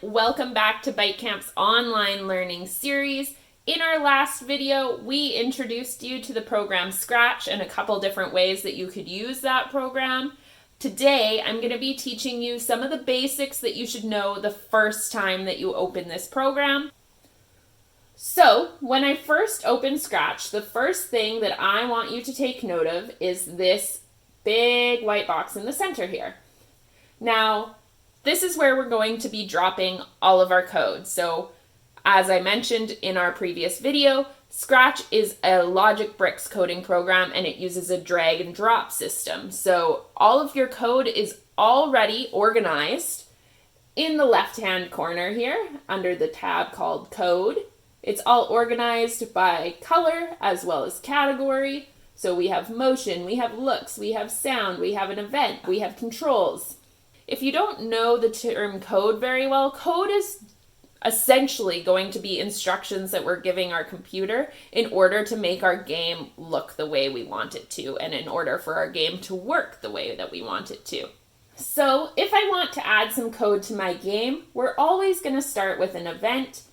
welcome back to Byte Camp's online learning series. In our last video, we introduced you to the program Scratch and a couple different ways that you could use that program. Today, I'm going to be teaching you some of the basics that you should know the first time that you open this program. So, when I first open Scratch, the first thing that I want you to take note of is this big white box in the center here. Now, this is where we're going to be dropping all of our code. So, as I mentioned in our previous video, Scratch is a logic bricks coding program and it uses a drag and drop system. So, all of your code is already organized in the left-hand corner here under the tab called Code. It's all organized by color as well as category. So we have motion, we have looks, we have sound, we have an event, we have controls. If you don't know the term code very well, code is essentially going to be instructions that we're giving our computer in order to make our game look the way we want it to and in order for our game to work the way that we want it to. So if I want to add some code to my game, we're always going to start with an event.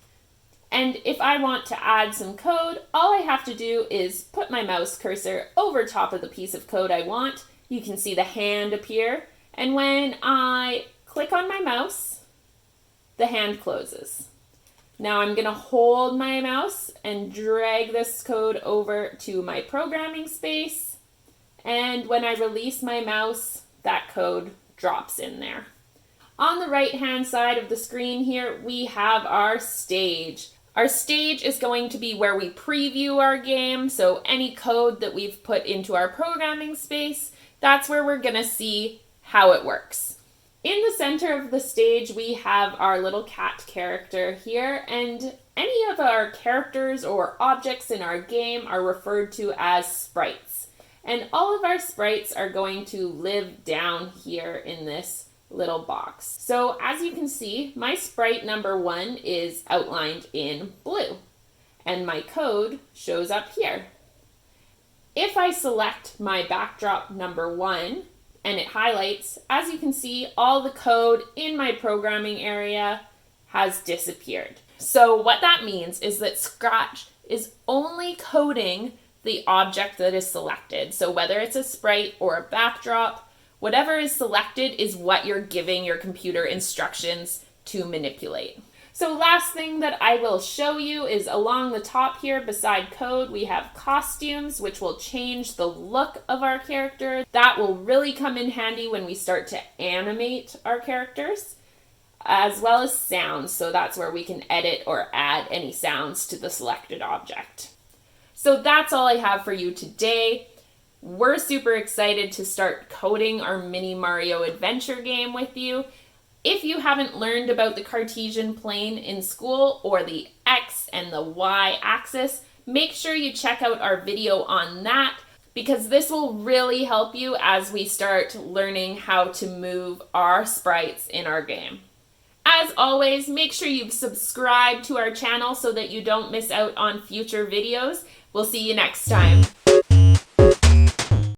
And if I want to add some code, all I have to do is put my mouse cursor over top of the piece of code I want. You can see the hand appear. And when I click on my mouse, the hand closes. Now I'm going to hold my mouse and drag this code over to my programming space. And when I release my mouse, that code drops in there. On the right-hand side of the screen here, we have our stage. Our stage is going to be where we preview our game, so any code that we've put into our programming space, that's where we're going to see how it works. In the center of the stage, we have our little cat character here, and any of our characters or objects in our game are referred to as sprites. And all of our sprites are going to live down here in this little box. So as you can see, my sprite number 1 is outlined in blue and my code shows up here. If I select my backdrop number 1 and it highlights, as you can see, all the code in my programming area has disappeared. So what that means is that Scratch is only coding the object that is selected. So whether it's a sprite or a backdrop, whatever is selected is what you're giving your computer instructions to manipulate. So last thing that I will show you is along the top here beside code, we have costumes, which will change the look of our character. That will really come in handy when we start to animate our characters, as well as sounds. So that's where we can edit or add any sounds to the selected object. So that's all I have for you today. We're super excited to start coding our mini Mario adventure game with you. If you haven't learned about the Cartesian plane in school or the X and the Y axis, make sure you check out our video on that because this will really help you as we start learning how to move our sprites in our game. As always, make sure you've subscribed to our channel so that you don't miss out on future videos. We'll see you next time.